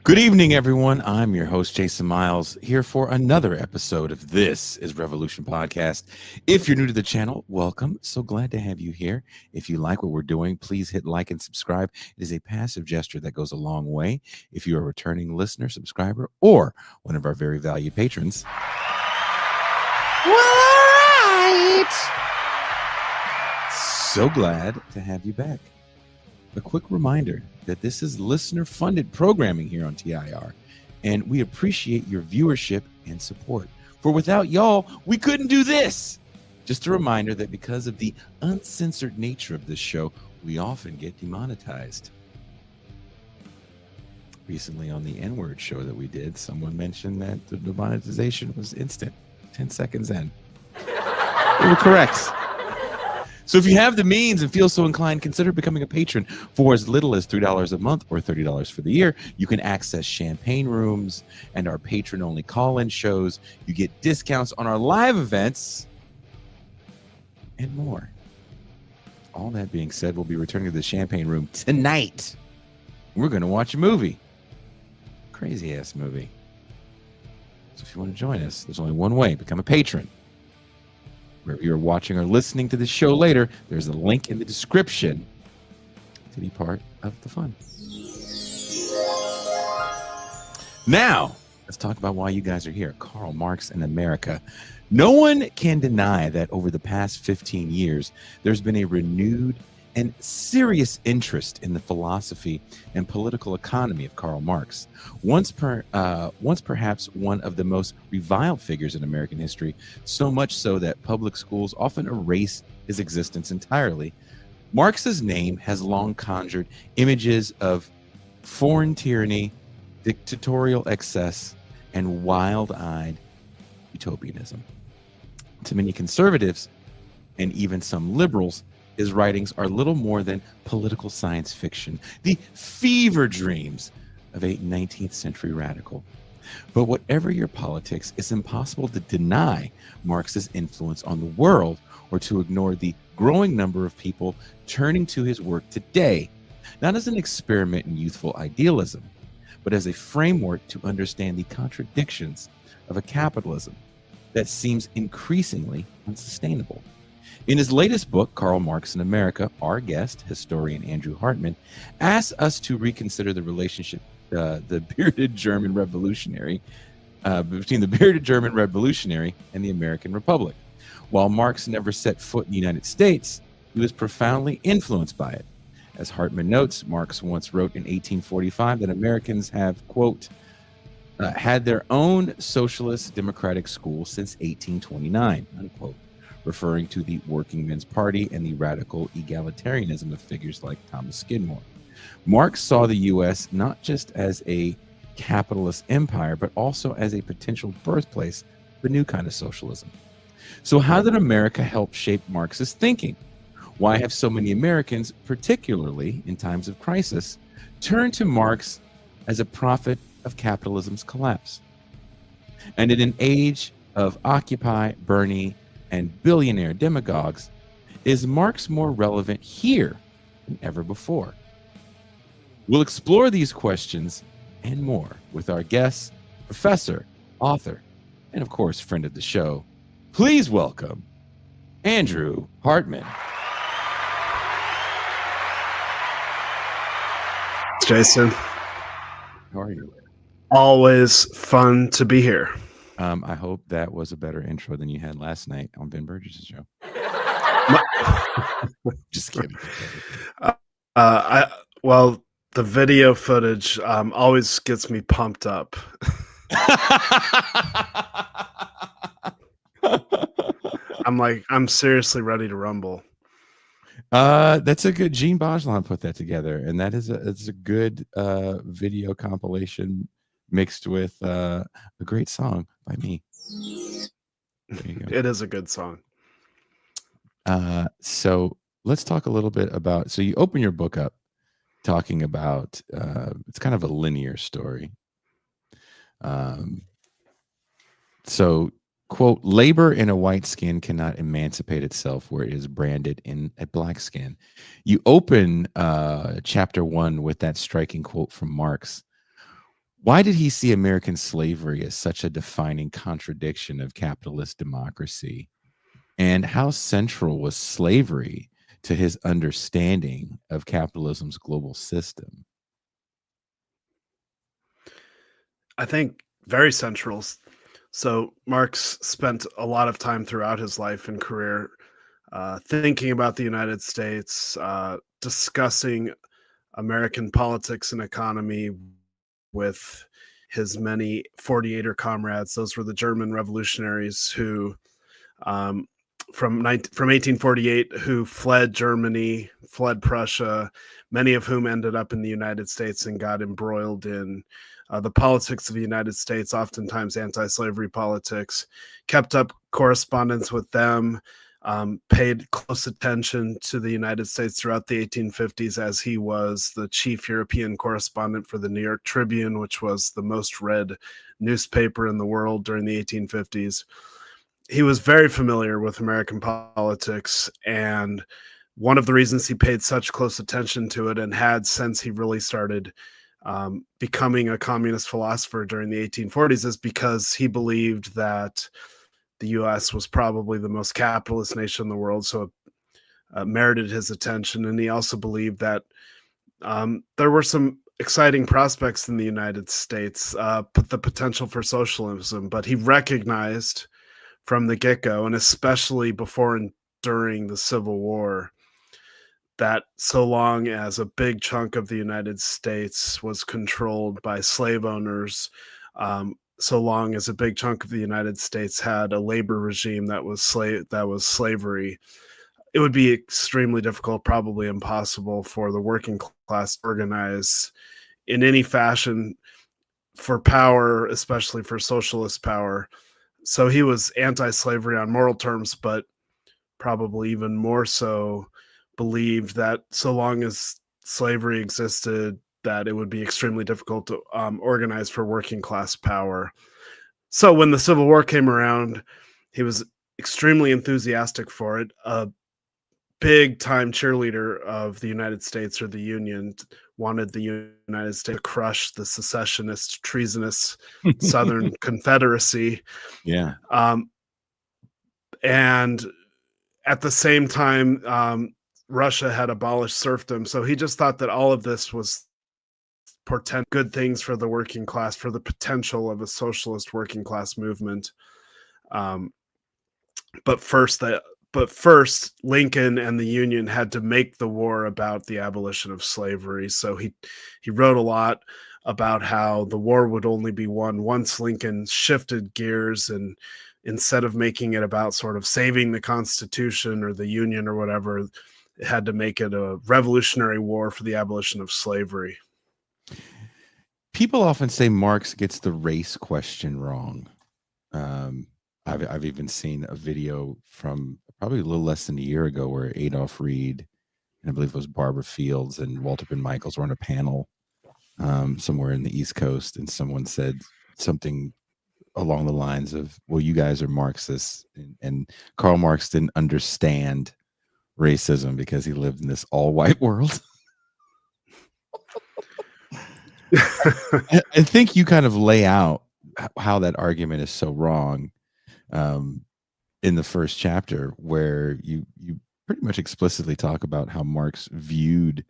Good evening, everyone. I'm your host, Jason Miles, here for another episode of This is Revolution Podcast. If you're new to the channel, welcome. So glad to have you here. If you like what we're doing, please hit like and subscribe. It is a passive gesture that goes a long way. If you're a returning listener, subscriber, or one of our very valued patrons, what? So glad to have you back. A quick reminder that this is listener-funded programming here on TIR, and we appreciate your viewership and support. For without y'all, we couldn't do this. Just a reminder that because of the uncensored nature of this show, we often get demonetized. Recently on the N-word show that we did, someone mentioned that the demonetization was instant, 10 seconds in. We were correct. So if you have the means and feel so inclined, consider becoming a patron for as little as $3 a month or $30 for the year. You can access champagne rooms and our patron-only call-in shows. You get discounts on our live events and more. All that being said, we'll be returning to the champagne room tonight. We're going to watch a movie. Crazy-ass movie. So if you want to join us, there's only one way. Become a patron. Wherever you're watching or listening to the show later, there's a link in the description to be part of the fun. Now, let's talk about why you guys are here. Karl Marx in America. No one can deny that over the past 15 years, there's been a renewed and serious interest in the philosophy and political economy of Karl Marx. Once perhaps one of the most reviled figures in American history, so much so that public schools often erase his existence entirely, Marx's name has long conjured images of foreign tyranny, dictatorial excess, and wild-eyed utopianism. To many conservatives, and even some liberals, his writings are little more than political science fiction, the fever dreams of a 19th century radical. But whatever your politics, it's impossible to deny Marx's influence on the world or to ignore the growing number of people turning to his work today, not as an experiment in youthful idealism, but as a framework to understand the contradictions of a capitalism that seems increasingly unsustainable. In his latest book, Karl Marx in America, our guest, historian Andrew Hartman, asks us to reconsider the relationship between the bearded German revolutionary and the American Republic. While Marx never set foot in the United States, he was profoundly influenced by it. As Hartman notes, Marx once wrote in 1845 that Americans have, quote, had their own socialist democratic school since 1829, unquote, referring to the Working Men's Party and the radical egalitarianism of figures like Thomas Skidmore. Marx saw the U.S. not just as a capitalist empire, but also as a potential birthplace of a new kind of socialism. So how did America help shape Marx's thinking? Why have so many Americans, particularly in times of crisis, turned to Marx as a prophet of capitalism's collapse? And in an age of Occupy, Bernie, and billionaire demagogues, is Marx more relevant here than ever before? We'll explore these questions and more with our guest, professor, author, and of course, friend of the show. Please welcome Andrew Hartman. Jason. How are you? Always fun to be here. I hope that was a better intro than you had last night on Ben Burgess' show. Just kidding. Well, the video footage always gets me pumped up. I'm seriously ready to rumble. That's a good. Gene Bajlan put that together, and it's a good video compilation mixed with a great song by me. It is a good song. So let's talk a little bit about, so you open your book up talking about, it's kind of a linear story. So, quote, labor in a white skin cannot emancipate itself where it is branded in a black skin. You open chapter 1 with that striking quote from Marx. Why did he see American slavery as such a defining contradiction of capitalist democracy? And how central was slavery to his understanding of capitalism's global system? I think very central. So Marx spent a lot of time throughout his life and career thinking about the United States, discussing American politics and economy with his many 48er comrades. Those were the German revolutionaries who, um, from 1848, who fled Germany, fled Prussia, many of whom ended up in the United States and got embroiled in the politics of the United States, oftentimes anti-slavery politics. Kept up correspondence with them, paid close attention to the United States throughout the 1850s, as he was the chief European correspondent for the New York Tribune, which was the most read newspaper in the world during the 1850s. He was very familiar with American politics, and one of the reasons he paid such close attention to it and had since he really started becoming a communist philosopher during the 1840s is because he believed that the US was probably the most capitalist nation in the world, so it merited his attention. And he also believed that there were some exciting prospects in the United States, the potential for socialism, but he recognized from the get-go, and especially before and during the Civil War, that so long as a big chunk of the United States was controlled by slave owners, so long as a big chunk of the United States had a labor regime that was slavery, it would be extremely difficult, probably impossible, for the working class to organize in any fashion for power, especially for socialist power. So he was anti-slavery on moral terms, but probably even more so believed that so long as slavery existed, that it would be extremely difficult to organize for working class power. So when the Civil War came around, he was extremely enthusiastic for it. A big time cheerleader of the United States, or the Union, wanted the United States to crush the secessionist, treasonous Southern Confederacy. Yeah. Um, and at the same time, Russia had abolished serfdom. So he just thought that all of this was portend good things for the working class, for the potential of a socialist working class movement. Um, but first, Lincoln and the Union had to make the war about the abolition of slavery. So he wrote a lot about how the war would only be won once Lincoln shifted gears, and instead of making it about sort of saving the Constitution or the Union or whatever, it had to make it a revolutionary war for the abolition of slavery. People often say Marx gets the race question wrong. Um, I've even seen a video from probably a little less than a year ago where Adolf Reed, and I believe it was Barbara Fields and Walter Ben Michaels were on a panel somewhere in the East Coast, and someone said something along the lines of, "Well, you guys are Marxists," and Karl Marx didn't understand racism because he lived in this all-white world. I think you kind of lay out how that argument is so wrong in the first chapter, where you pretty much explicitly talk about how Marx viewed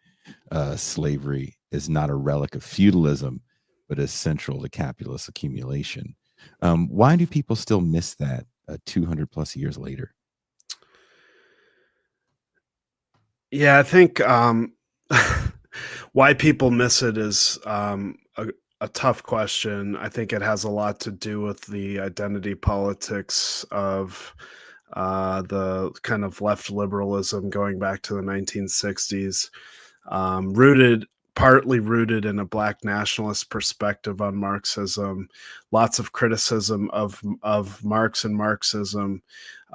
slavery as not a relic of feudalism, but as central to capitalist accumulation. Why do people still miss that 200 plus years later? Yeah, I think why people miss it is a tough question. I think it has a lot to do with the identity politics of the kind of left liberalism going back to the 1960s, partly rooted in a Black nationalist perspective on Marxism. Lots of criticism of Marx and Marxism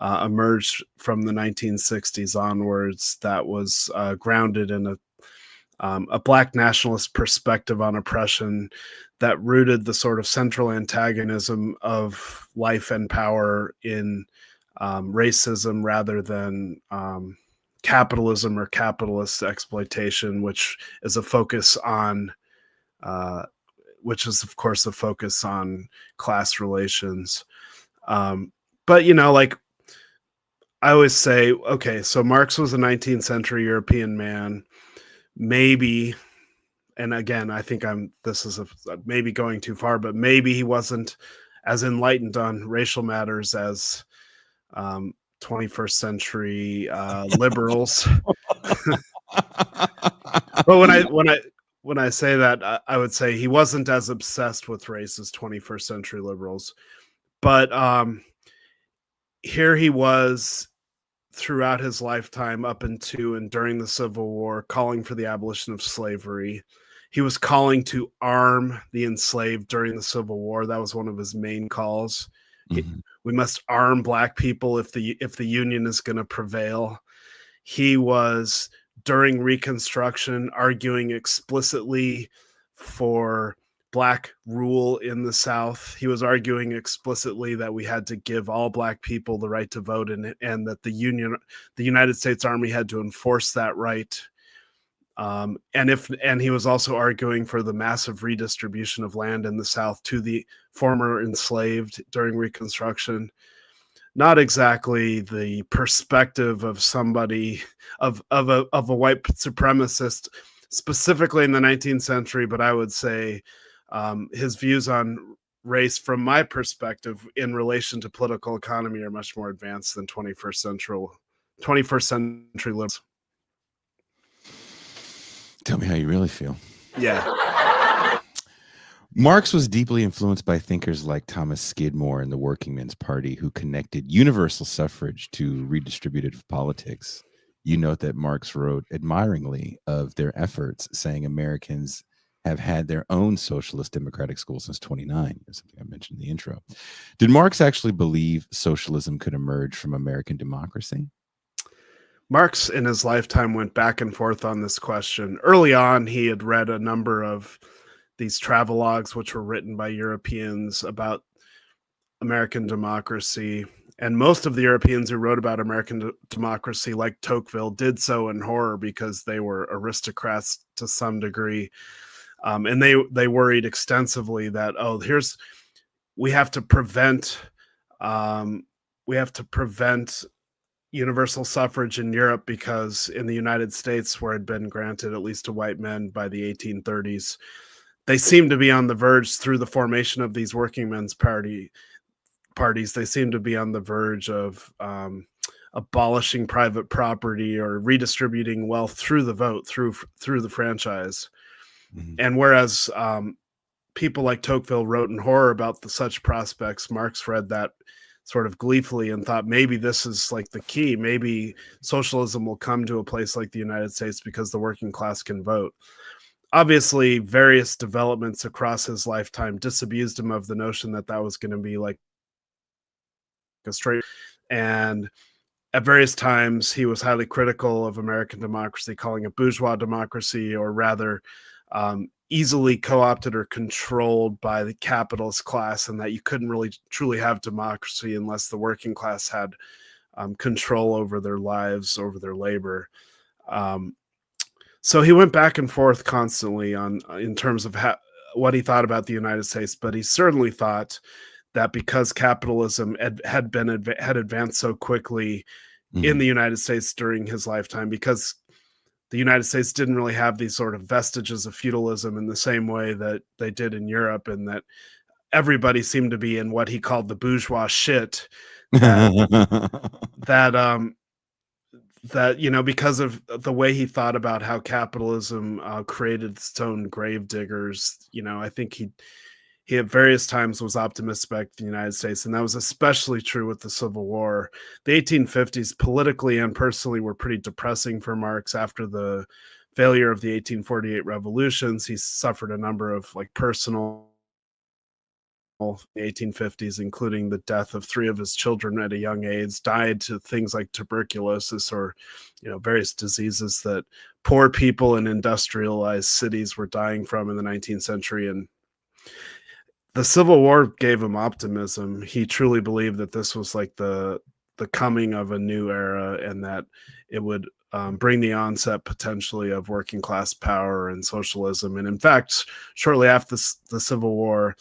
emerged from the 1960s onwards that was grounded in a Black nationalist perspective on oppression that rooted the sort of central antagonism of life and power in racism rather than capitalism or capitalist exploitation, which is a focus on which is of course a focus on class relations. But like I always say, okay, so Marx was a 19th century European man, maybe, and again, I think this is maybe going too far, but maybe he wasn't as enlightened on racial matters as 21st century liberals. But when I say that, I would say he wasn't as obsessed with race as 21st century liberals. But here he was throughout his lifetime, up into and during the Civil War, calling for the abolition of slavery. He was calling to arm the enslaved during the Civil War. That was one of his main calls. Mm-hmm. We must arm Black people if the Union is going to prevail. He was, during Reconstruction, arguing explicitly for Black rule in the South. He was arguing explicitly that we had to give all Black people the right to vote, and that the United States Army had to enforce that right. And he was also arguing for the massive redistribution of land in the South to the former enslaved during Reconstruction. Not exactly the perspective of somebody of a white supremacist, specifically in the 19th century, but I would say his views on race, from my perspective, in relation to political economy, are much more advanced than 21st century liberals. Tell me how you really feel. Yeah. Marx was deeply influenced by thinkers like Thomas Skidmore and the Working Men's Party, who connected universal suffrage to redistributive politics. You note that Marx wrote admiringly of their efforts, saying Americans have had their own socialist democratic school since 29. That's something I mentioned in the intro. Did Marx actually believe socialism could emerge from American democracy? Marx in his lifetime went back and forth on this question. Early on, he had read a number of these travelogues, which were written by Europeans about American democracy. And most of the Europeans who wrote about American democracy, like Tocqueville, did so in horror because they were aristocrats to some degree. And they worried extensively that, we have to prevent universal suffrage in Europe, because in the United States, where it had been granted at least to white men by the 1830s, they seemed to be on the verge, through the formation of these working men's parties, they seemed to be on the verge of abolishing private property or redistributing wealth through the vote, through the franchise. Mm-hmm. And whereas people like Tocqueville wrote in horror about such prospects, Marx read that sort of gleefully and thought, maybe this is like the key. Maybe socialism will come to a place like the United States because the working class can vote. Obviously, various developments across his lifetime disabused him of the notion that was going to be like a straight. And at various times, he was highly critical of American democracy, calling it bourgeois democracy, or rather easily co-opted or controlled by the capitalist class, and that you couldn't really truly have democracy unless the working class had control over their lives, over their labor. So he went back and forth constantly in terms of what he thought about the United States, but he certainly thought that because capitalism had advanced so quickly in the United States during his lifetime, because the United States didn't really have these sort of vestiges of feudalism in the same way that they did in Europe, and that everybody seemed to be in what he called the bourgeois shit, that because of the way he thought about how capitalism created its own grave diggers. I think he at various times was optimistic about the United States, and that was especially true with the Civil War. The 1850s, politically and personally, were pretty depressing for Marx. After the failure of the 1848 revolutions, he suffered a number of personal 1850s, including the death of 3 of his children at a young age, died to things like tuberculosis or various diseases that poor people in industrialized cities were dying from in the 19th century. And the Civil War gave him optimism. He truly believed that this was like the coming of a new era, and that it would bring the onset potentially of working class power and socialism. And in fact, shortly after the Civil War,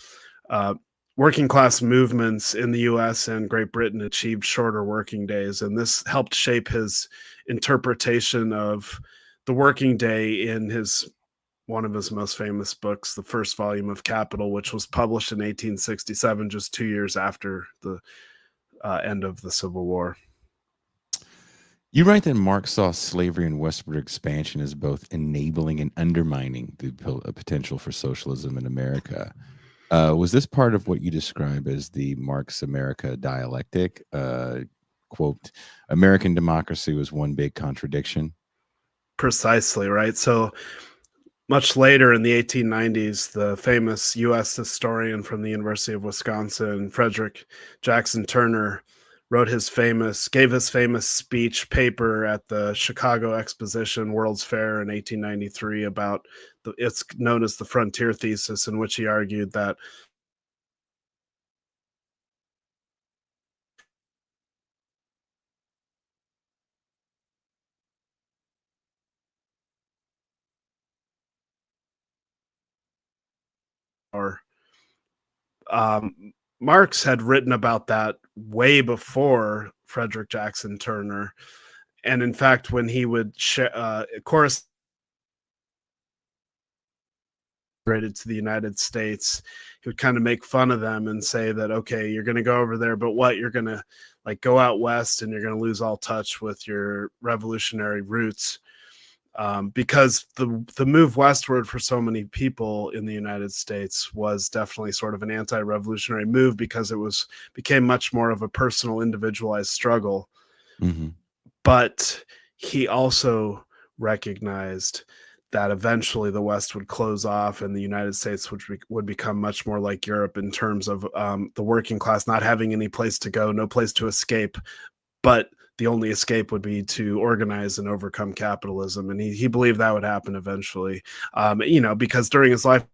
working class movements in the US and Great Britain achieved shorter working days. And this helped shape his interpretation of the working day in one of his most famous books, the first volume of Capital, which was published in 1867, just 2 years after the end of the Civil War. You write that Marx saw slavery and westward expansion as both enabling and undermining the potential for socialism in America. Was this part of what you describe as the Marx America dialectic? Quote, American democracy was one big contradiction. Precisely, right? So much later in the 1890s, the famous U.S. historian from the University of Wisconsin, Frederick Jackson Turner, gave his famous speech paper at the Chicago Exposition World's Fair in 1893 about it's known as the Frontier Thesis, in which he argued that Marx had written about that way before Frederick Jackson Turner. And in fact, when he would correspond to the United States, he would kind of make fun of them and say that, okay, you're going to go over there, but what, you're going to like go out west and you're going to lose all touch with your revolutionary roots. Because the move westward for so many people in the United States was definitely sort of an anti-revolutionary move, because it became much more of a personal, individualized struggle. Mm-hmm. But he also recognized that eventually the West would close off and the United States would become much more like Europe in terms of the working class not having any place to go, no place to escape, but the only escape would be to organize and overcome capitalism. And he believed that would happen eventually, because during his life,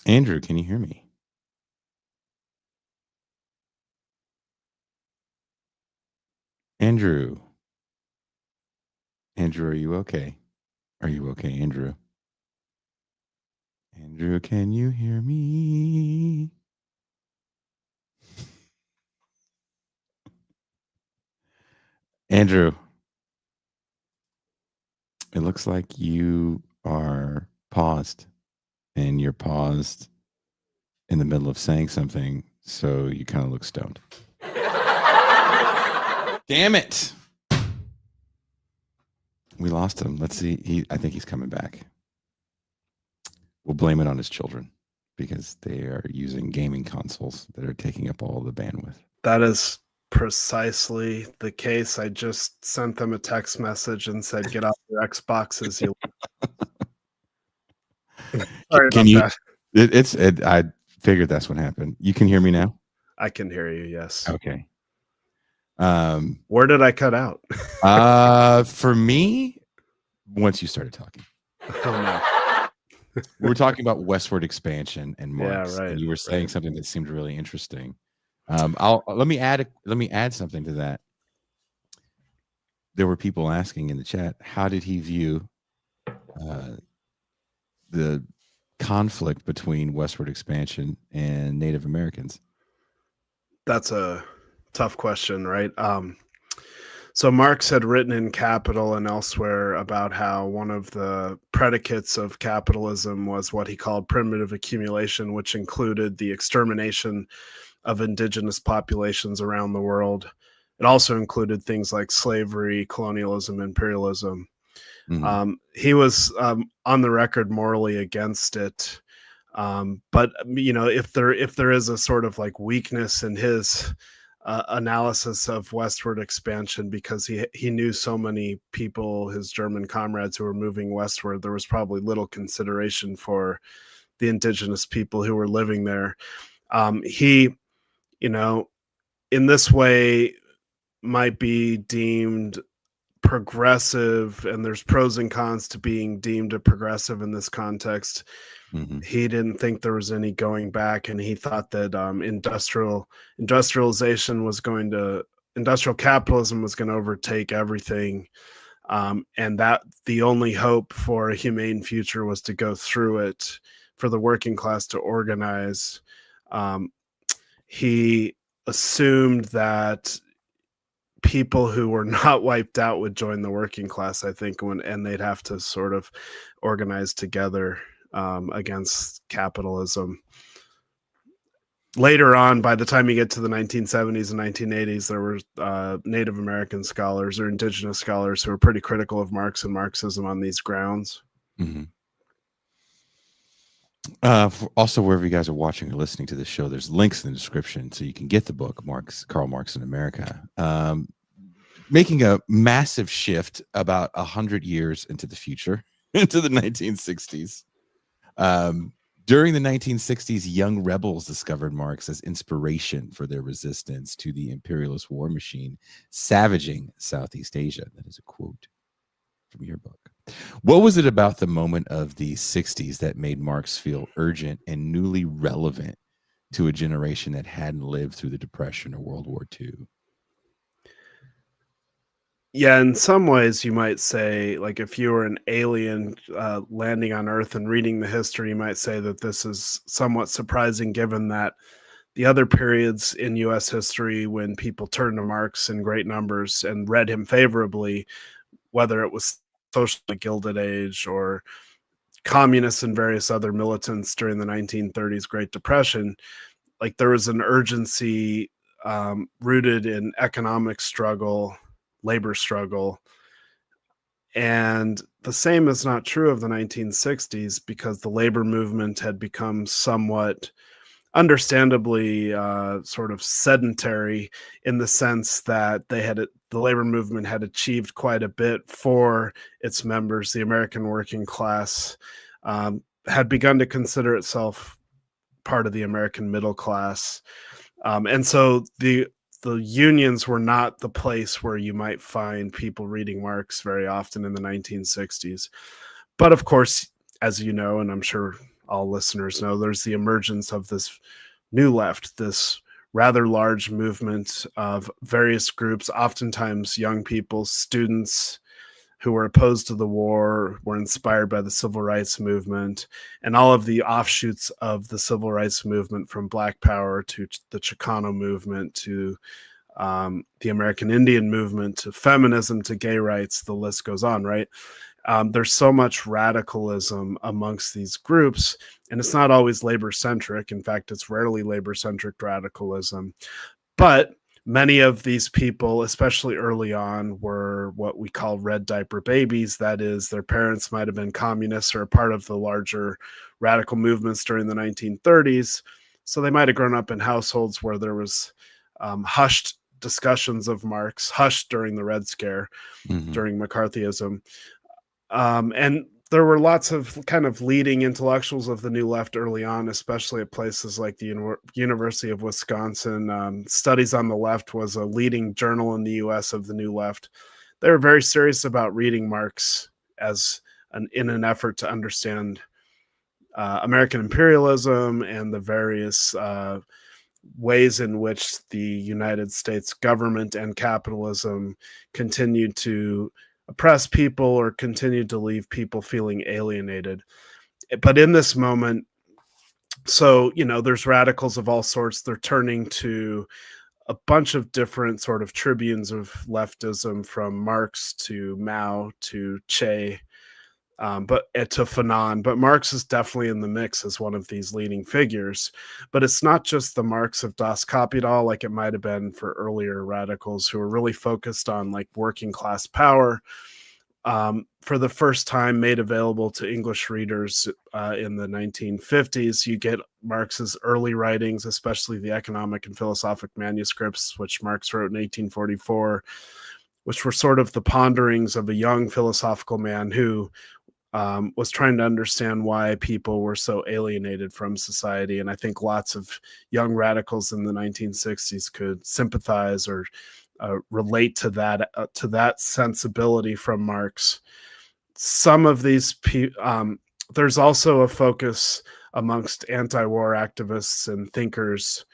Andrew, can you hear me? Andrew, are you okay? Are you okay, Andrew? Andrew, can you hear me? Andrew, it looks like you are paused, and you're paused in the middle of saying something, so you kind of look stoned. Damn it! We lost him. Let's see. I think he's coming back. We'll blame it on his children, because they are using gaming consoles that are taking up all the bandwidth. That is precisely the case. I just sent them a text message and said, "Get off your Xboxes." Sorry Can about you? that. I figured that's what happened. You can hear me now? I can hear you. Yes. Okay. Where did I cut out? For me, once you started talking. Oh, no. We were talking about westward expansion and Marx, Yeah, right. and you were saying something that seemed really interesting. Let me add something to that. There were people asking in the chat, how did he view the conflict between westward expansion and Native Americans? That's a tough question, right? So Marx had written in Capital and elsewhere about how one of the predicates of capitalism was what he called primitive accumulation, which included the extermination of indigenous populations around the world. It also included things like slavery, colonialism, imperialism. Mm-hmm. He was on the record morally against it. But if there is a sort of like weakness in his analysis of westward expansion, because he knew so many people, his German comrades, who were moving westward, there was probably little consideration for the indigenous people who were living there. He in this way might be deemed progressive, and there's pros and cons to being deemed a progressive in this context. Mm-hmm. He didn't think there was any going back, and he thought that industrialization was going to industrial capitalism was going to overtake everything, and that the only hope for a humane future was to go through it, for the working class to organize. He assumed that people who were not wiped out would join the working class, I think, and they'd have to sort of organize together against capitalism. Later on, by the time you get to the 1970s and 1980s, there were Native American scholars or indigenous scholars who were pretty critical of Marx and Marxism on these grounds. Mm-hmm. Also, wherever you guys are watching or listening to this show, there's links in the description so you can get the book, Karl Marx in America. Making a massive shift about 100 years into the future, into the 1960s. During the 1960s, young rebels discovered Marx as inspiration for their resistance to the imperialist war machine savaging Southeast Asia. That is a quote from your book. What was it about the moment of the 60s that made Marx feel urgent and newly relevant to a generation that hadn't lived through the Depression or World War II? Yeah, in some ways, you might say, like, if you were an alien landing on Earth and reading the history, you might say that this is somewhat surprising, given that the other periods in U.S. history when people turned to Marx in great numbers and read him favorably, whether it was social, the Gilded Age, or communists and various other militants during the 1930s Great Depression, like, there was an urgency rooted in economic struggle, labor struggle. And the same is not true of the 1960s, because the labor movement had become somewhat, understandably, sort of sedentary, in the sense that the labor movement had achieved quite a bit for its members. The American working class had begun to consider itself part of the American middle class. And so the unions were not the place where you might find people reading Marx very often in the 1960s. But of course, as you know, and I'm sure all listeners know, there's the emergence of this new left, this rather large movement of various groups, oftentimes young people, students who were opposed to the war, were inspired by the civil rights movement, and all of the offshoots of the civil rights movement, from Black Power to the Chicano movement to the American Indian movement to feminism to gay rights. The list goes on, right? There's so much radicalism amongst these groups, and it's not always labor-centric. In fact, it's rarely labor-centric radicalism. But many of these people, especially early on, were what we call red diaper babies. That is, their parents might have been communists or a part of the larger radical movements during the 1930s. So they might have grown up in households where there was hushed discussions of Marx, hushed during the Red Scare, during McCarthyism. And there were lots of kind of leading intellectuals of the New Left early on, especially at places like the University of Wisconsin. Studies on the Left was a leading journal in the U.S. of the New Left. They were very serious about reading Marx in an effort to understand American imperialism and the various ways in which the United States government and capitalism continued to oppress people or continued to leave people feeling alienated. But in this moment, so, there's radicals of all sorts. They're turning to a bunch of different sort of tribunes of leftism, from Marx to Mao to Che, but to Fanon. But Marx is definitely in the mix as one of these leading figures. But it's not just the Marx of Das Kapital, like it might have been for earlier radicals who were really focused on, like, working class power. For the first time made available to English readers in the 1950s, you get Marx's early writings, especially the economic and philosophic manuscripts, which Marx wrote in 1844, which were sort of the ponderings of a young philosophical man who was trying to understand why people were so alienated from society. And I think lots of young radicals in the 1960s could sympathize or relate to that sensibility from Marx. Some of these there's also a focus amongst anti-war activists and thinkers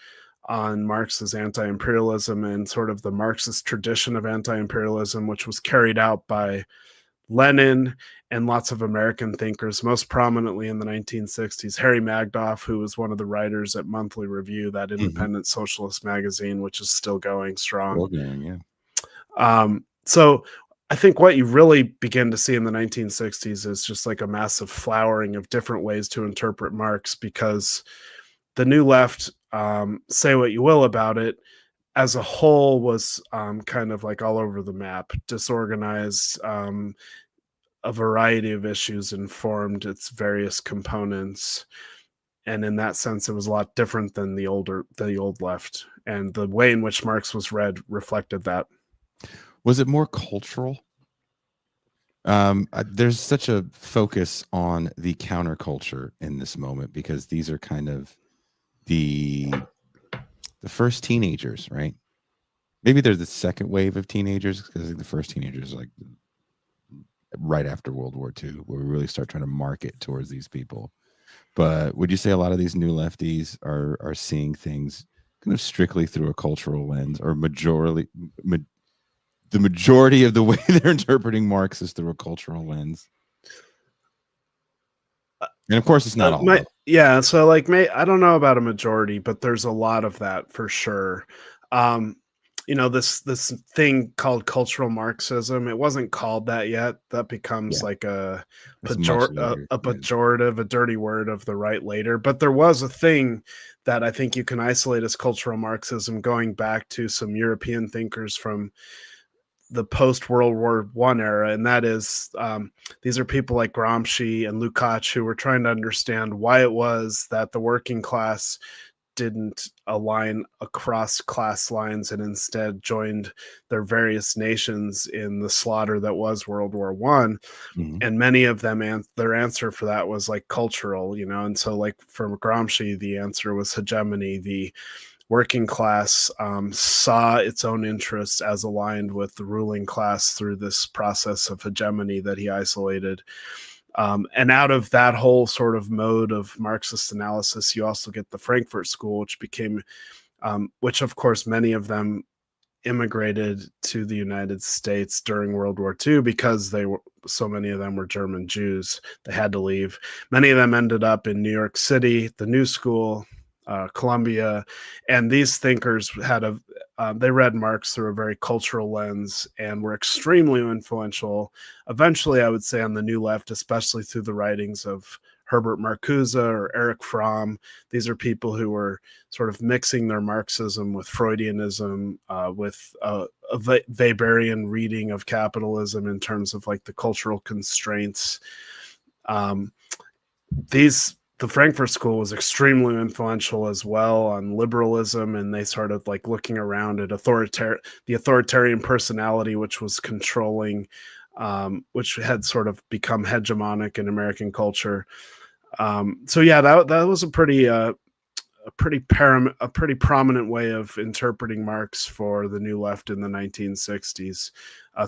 on Marx's anti-imperialism and sort of the Marxist tradition of anti-imperialism, which was carried out by Lenin and lots of American thinkers, most prominently in the 1960s, Harry Magdoff, who was one of the writers at Monthly Review, that independent socialist magazine, which is still going strong. Still going, yeah. So I think what you really begin to see in the 1960s is just like a massive flowering of different ways to interpret Marx, because the New Left, say what you will about it, as a whole was kind of like all over the map, disorganized, a variety of issues informed its various components. And in that sense, it was a lot different than the old left. And the way in which Marx was read reflected that. Was it more cultural? There's such a focus on the counterculture in this moment, because these are kind of the first teenagers, right? Maybe they're the second wave of teenagers, because the first teenagers like right after World War II, where we really start trying to market towards these people. But would you say a lot of these new lefties are seeing things kind of strictly through a cultural lens, or the majority of the way they're interpreting Marx is through a cultural lens? And of course, it's not all. Yeah, so like, I don't know about a majority, but there's a lot of that for sure. This thing called cultural Marxism, it wasn't called that yet. That becomes like a pejorative, a dirty word of the right later. But there was a thing that I think you can isolate as cultural Marxism, going back to some European thinkers from the post-World War I era, and that is these are people like Gramsci and Lukács, who were trying to understand why it was that the working class didn't align across class lines and instead joined their various nations in the slaughter that was World War I. And many of them, their answer for that was like cultural, and so like for Gramsci, the answer was hegemony. The working class saw its own interests as aligned with the ruling class through this process of hegemony that he isolated. And out of that whole sort of mode of Marxist analysis, you also get the Frankfurt School, which became, which of course many of them immigrated to the United States during World War II, because so many of them were German Jews. They had to leave. Many of them ended up in New York City, the New School, Columbia, and these thinkers they read Marx through a very cultural lens and were extremely influential, eventually, I would say, on the New Left, especially through the writings of Herbert Marcuse or Erich Fromm. These are people who were sort of mixing their Marxism with Freudianism, with a Weberian reading of capitalism in terms of like the cultural constraints. The Frankfurt School was extremely influential as well on liberalism, and they started like looking around at the authoritarian personality, which was controlling, which had sort of become hegemonic in American culture. So yeah, that was a pretty prominent way of interpreting Marx for the New Left in the 1960s,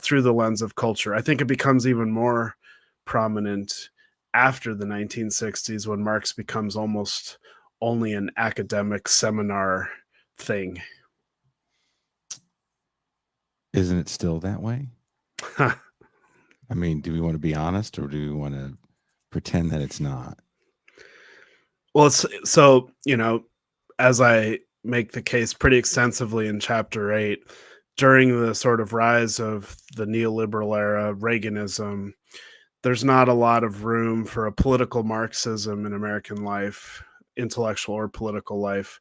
through the lens of culture. I think it becomes even more prominent after the 1960s, when Marx becomes almost only an academic seminar thing. Isn't it still that way? I mean, do we want to be honest, or do we want to pretend that it's not? Well, so, as I make the case pretty extensively in chapter 8, during the sort of rise of the neoliberal era, Reaganism, there's not a lot of room for a political Marxism in American life, intellectual or political life.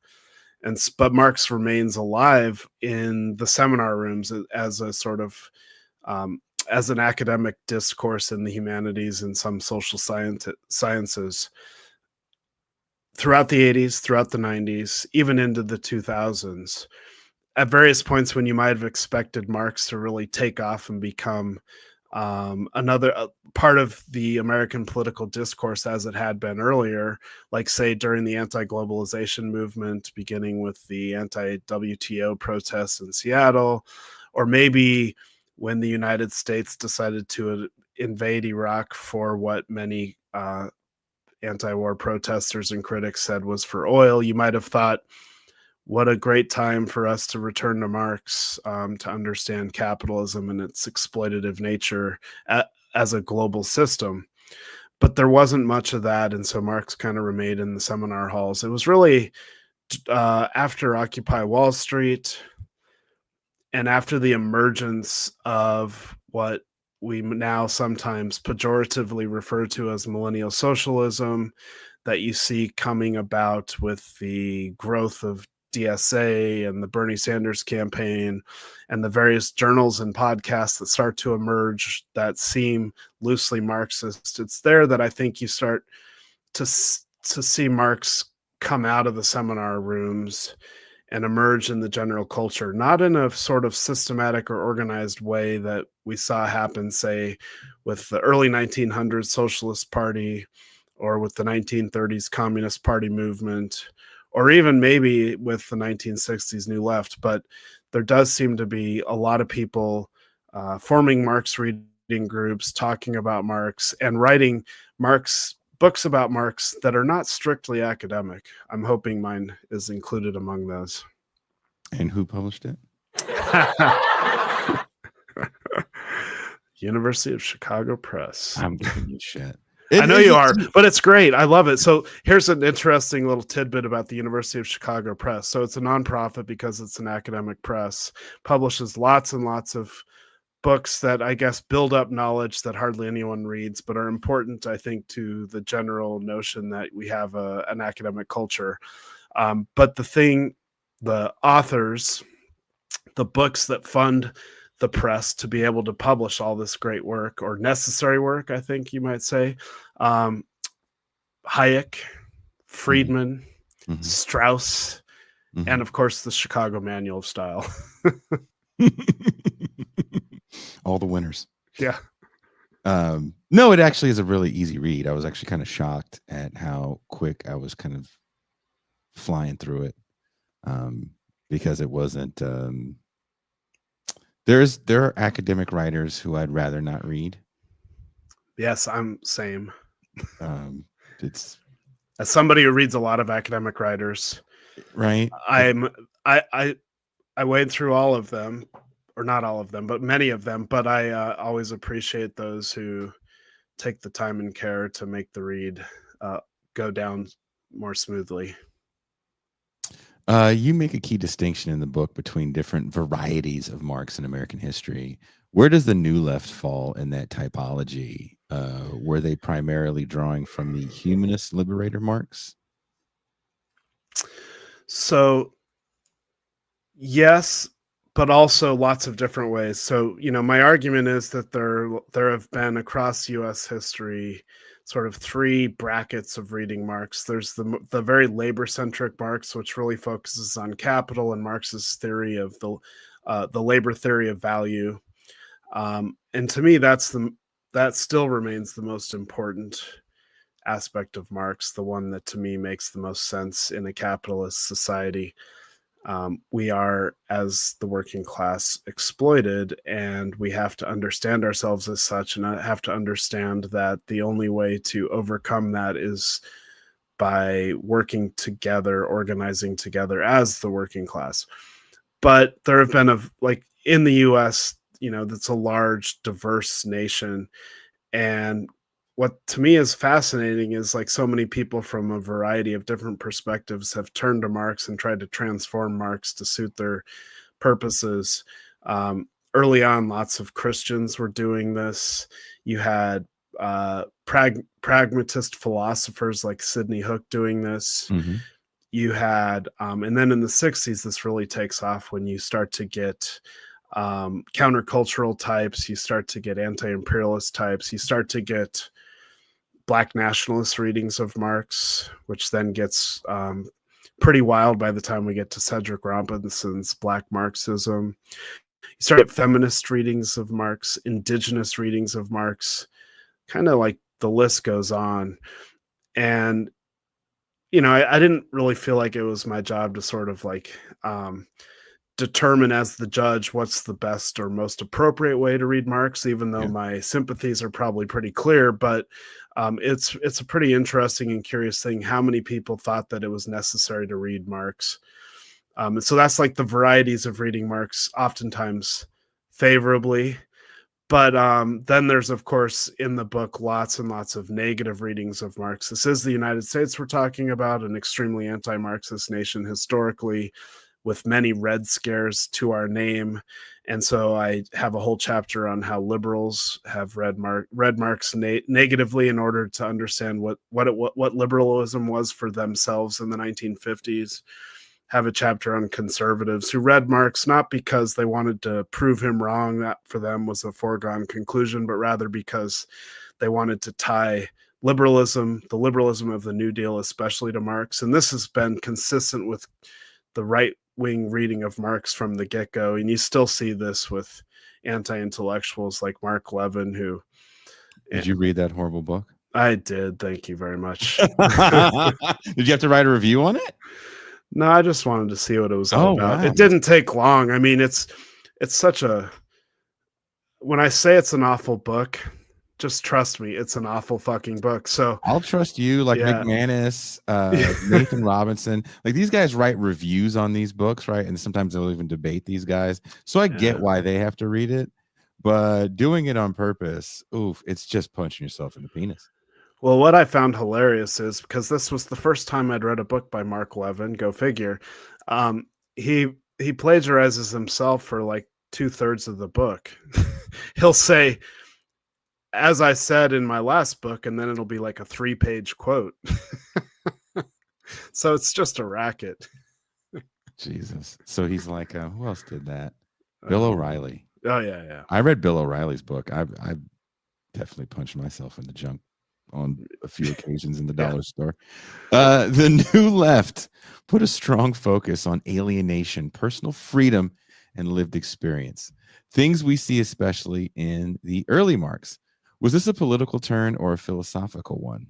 But Marx remains alive in the seminar rooms as a sort of, as an academic discourse in the humanities and some social sciences. Throughout the 80s, throughout the 90s, even into the 2000s, at various points when you might have expected Marx to really take off and become Another part of the American political discourse, as it had been earlier, like say during the anti-globalization movement, beginning with the anti-WTO protests in Seattle, or maybe when the United States decided to invade Iraq for what many anti-war protesters and critics said was for oil, you might have thought, what a great time for us to return to Marx, to understand capitalism and its exploitative nature as a global system. But there wasn't much of that, and so Marx kind of remained in the seminar halls. It was really after Occupy Wall Street and after the emergence of what we now sometimes pejoratively refer to as millennial socialism, that you see coming about with the growth of DSA and the Bernie Sanders campaign and the various journals and podcasts that start to emerge that seem loosely Marxist. It's there that I think you start to see Marx come out of the seminar rooms and emerge in the general culture, not in a sort of systematic or organized way that we saw happen, say, with the early 1900s Socialist Party or with the 1930s Communist Party movement, or even maybe with the 1960s New Left. But there does seem to be a lot of people forming Marx reading groups, talking about Marx, and writing books about Marx that are not strictly academic. I'm hoping mine is included among those. And who published it? University of Chicago Press. I'm giving you shit. I know you are, but it's great. I love it. So here's an interesting little tidbit about the University of Chicago Press. So it's a nonprofit because it's an academic press, publishes lots and lots of books that I guess build up knowledge that hardly anyone reads, but are important, I think, to the general notion that we have an academic culture. But the authors, the books that fund the press to be able to publish all this great work, or necessary work, I think you might say, Hayek, Friedman, mm-hmm. Strauss, mm-hmm. and of course the Chicago Manual of Style. All the winners. Yeah. No, it actually is a really easy read. I was actually kind of shocked at how quick I was kind of flying through it, because it wasn't. There are academic writers who I'd rather not read. Yes, I'm same. It's as somebody who reads a lot of academic writers, right? I wade through all of them, or not all of them, but many of them. But I always appreciate those who take the time and care to make the read go down more smoothly. You make a key distinction in the book between different varieties of Marx in American history. Where does the New Left fall in that typology? Were they primarily drawing from the humanist liberator Marx? So, yes, but also lots of different ways. So, my argument is that there have been across U.S. history sort of three brackets of reading Marx. There's the very labor-centric Marx, which really focuses on capital and Marx's theory of the labor theory of value. And to me, that still remains the most important aspect of Marx, the one that to me makes the most sense in a capitalist society. We are, as the working class, exploited, and we have to understand ourselves as such, and I have to understand that the only way to overcome that is by working together, organizing together as the working class. But there have been in the US, that's a large, diverse nation, and what to me is fascinating is so many people from a variety of different perspectives have turned to Marx and tried to transform Marx to suit their purposes. Early on, lots of Christians were doing this. You had pragmatist philosophers like Sidney Hook doing this. Mm-hmm. You had, and then in the 60s, this really takes off when you start to get countercultural types, you start to get anti-imperialist types, you start to get Black nationalist readings of Marx, which then gets pretty wild by the time we get to Cedric Robinson's Black Marxism. You start at feminist readings of Marx, indigenous readings of Marx, kind of like the list goes on. And, I didn't really feel like it was my job to sort of like determine as the judge what's the best or most appropriate way to read Marx, even though Yeah. my sympathies are probably pretty clear. But it's a pretty interesting and curious thing how many people thought that it was necessary to read Marx. And so that's like the varieties of reading Marx, oftentimes favorably. But then there's, of course, in the book, lots and lots of negative readings of Marx. This is the United States we're talking about, an extremely anti-Marxist nation historically, with many red scares to our name. And so I have a whole chapter on how liberals have read Marx negatively in order to understand what liberalism was for themselves in the 1950s. Have a chapter on conservatives who read Marx not because they wanted to prove him wrong, that for them was a foregone conclusion, but rather because they wanted to tie liberalism, the liberalism of the New Deal, especially to Marx. And this has been consistent with the right-wing reading of Marx from the get-go. And you still see this with anti-intellectuals like Mark Levin, who... Did you read that horrible book? I did. Thank you very much. Did you have to write a review on it? No, I just wanted to see what it was all about. Wow. It didn't take long. I mean, it's such a... When I say it's an awful book, just trust me, it's an awful fucking book. So I'll trust you, like yeah. McManus, Nathan Robinson. Like these guys write reviews on these books, right? And sometimes they'll even debate these guys. So I get why they have to read it, but doing it on purpose, oof, it's just punching yourself in the penis. Well, what I found hilarious is, because this was the first time I'd read a book by Mark Levin, go figure, he plagiarizes himself for like 2/3 of the book. He'll say, as I said in my last book, and then it'll be like a 3-page quote. So it's just a racket. Jesus. So he's like, who else did that? Bill O'Reilly. Oh yeah. I read Bill O'Reilly's book. I definitely punched myself in the junk on a few occasions in the dollar store. The New Left put a strong focus on alienation, personal freedom, and lived experience. Things we see especially in the early Marx. Was this a political turn or a philosophical one?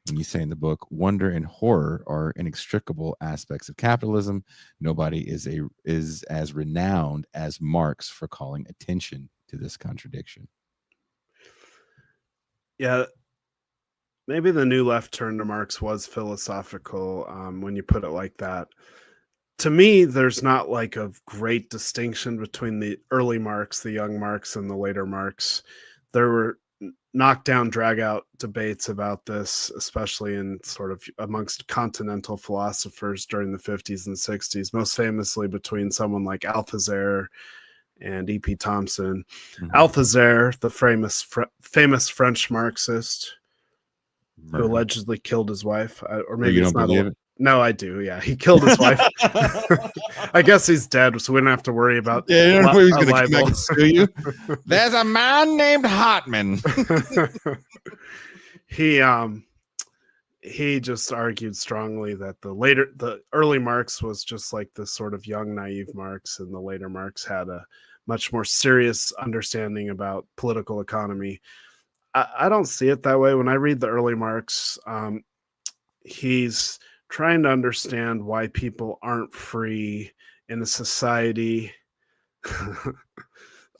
And you say in the book, wonder and horror are inextricable aspects of capitalism. Nobody is as renowned as Marx for calling attention to this contradiction. Yeah. Maybe the New Left turn to Marx was philosophical when you put it like that. To me, there's not like a great distinction between the early Marx, the young Marx, and the later Marx. There were knockdown, drag-out debates about this, especially in sort of amongst continental philosophers during the 50s and 60s, most famously between someone like Althusser and E.P. Thompson. Mm-hmm. Althusser, the famous French Marxist, who allegedly killed his wife, or maybe you don't believe it? No, I do. Yeah, he killed his wife. I guess he's dead, so we don't have to worry about. Yeah, you don't know he's going to come back and sue you. There's a man named Hartman. He just argued strongly that the early Marx was just like this sort of young, naive Marx, and the later Marx had a much more serious understanding about political economy. I don't see it that way. When I read the early Marx, he's trying to understand why people aren't free in a society.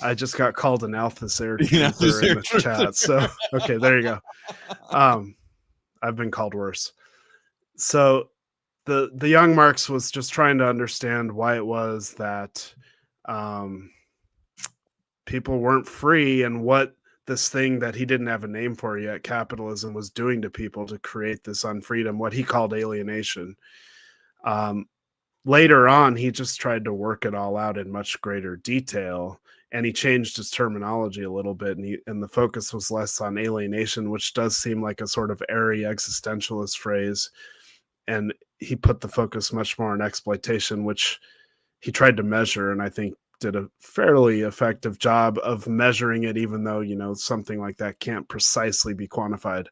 I just got called an Althusser truther in the chat. So, okay, there you go. I've been called worse. So the young Marx was just trying to understand why it was that people weren't free, and what this thing that he didn't have a name for yet, capitalism, was doing to people to create this unfreedom, what he called alienation. Later on, he just tried to work it all out in much greater detail, and he changed his terminology a little bit, and the focus was less on alienation, which does seem like a sort of airy existentialist phrase, and he put the focus much more on exploitation, which he tried to measure, and I think did a fairly effective job of measuring it, even though, something like that can't precisely be quantified.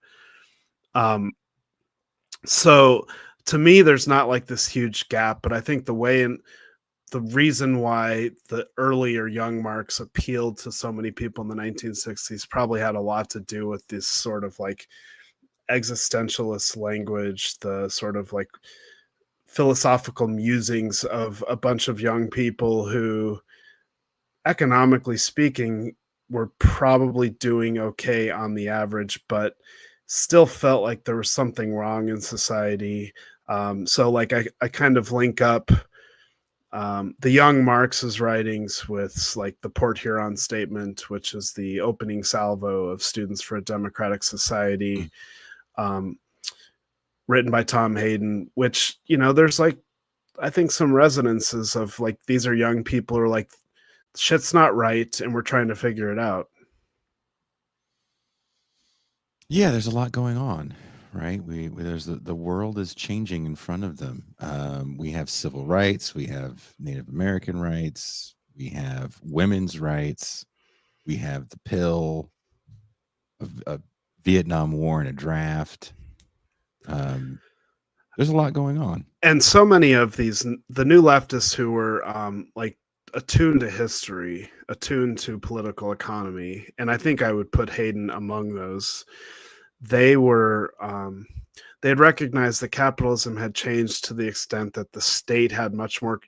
So to me, there's not like this huge gap, but I think the way the reason why the earlier young Marx appealed to so many people in the 1960s probably had a lot to do with this sort of like existentialist language, the sort of like philosophical musings of a bunch of young people who, economically speaking, were probably doing okay on the average, but still felt like there was something wrong in society. So like I kind of link up the young Marx's writings with like the Port Huron Statement, which is the opening salvo of Students for a Democratic Society, written by Tom Hayden, which, you know, there's like, I think some resonances of like, these are young people who are like, shit's not right and we're trying to figure it out. Yeah, there's a lot going on, right? There's the world is changing in front of them. We have civil rights, we have Native American rights, we have women's rights, we have the pill, a Vietnam War and a draft. There's a lot going on, and so many of these, the new leftists who were like attuned to history, attuned to political economy, and I think I would put Hayden among those. They were they had recognized that capitalism had changed to the extent that the state had much more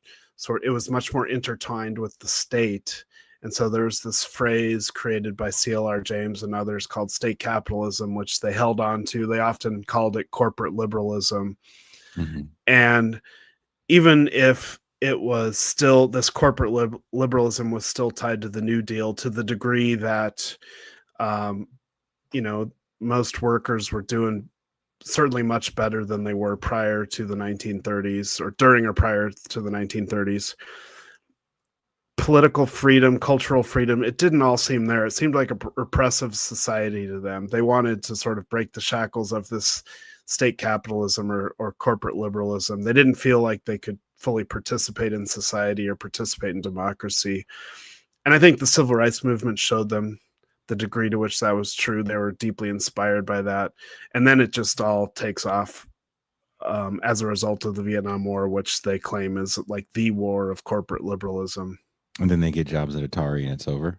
it was much more intertwined with the state. And so there's this phrase created by C.L.R. James and others called state capitalism, which they held on to. They often called it corporate liberalism. mm-hmm. And even if it was still, this corporate liberalism was still tied to the New Deal to the degree that, you know, most workers were doing certainly much better than they were prior to the 1930s, or during or prior to the 1930s. Political freedom, cultural freedom, it didn't all seem there. It seemed like a repressive society to them. They wanted to sort of break the shackles of this state capitalism or corporate liberalism. They didn't feel like they could fully participate in society or participate in democracy. And I think the civil rights movement showed them the degree to which that was true. They were deeply inspired by that. And then it just all takes off as a result of the Vietnam War, which they claim is like the war of corporate liberalism. And then they get jobs at Atari and it's over.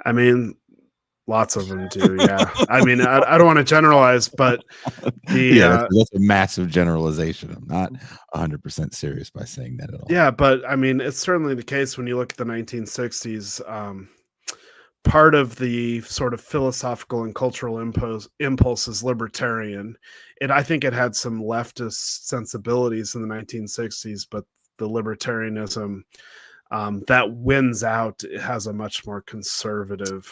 I mean, lots of them do. Yeah. I mean, I don't want to generalize, but that's a massive generalization. I'm not 100% serious by saying that at all. Yeah, but I mean, it's certainly the case when you look at the 1960s. Part of the sort of philosophical and cultural impulse is libertarian. I think it had some leftist sensibilities in the 1960s, but the libertarianism that wins out, it has a much more conservative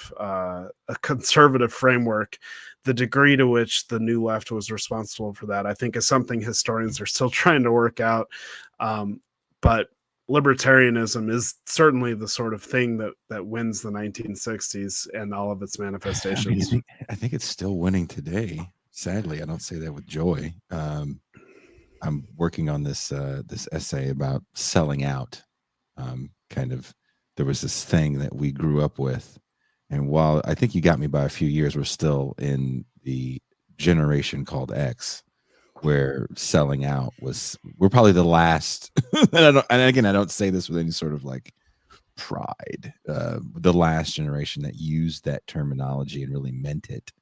framework. The degree to which the new left was responsible for that, I think, is something historians are still trying to work out. But libertarianism is certainly the sort of thing that wins the 1960s and all of its manifestations. I think it's still winning today. Sadly, I don't say that with joy. I'm working on this essay about selling out. There was this thing that we grew up with, and while I think you got me by a few years, we're still in the generation called X, where selling out we're probably the last. And again, I don't say this with any sort of like pride. The last generation that used that terminology and really meant it,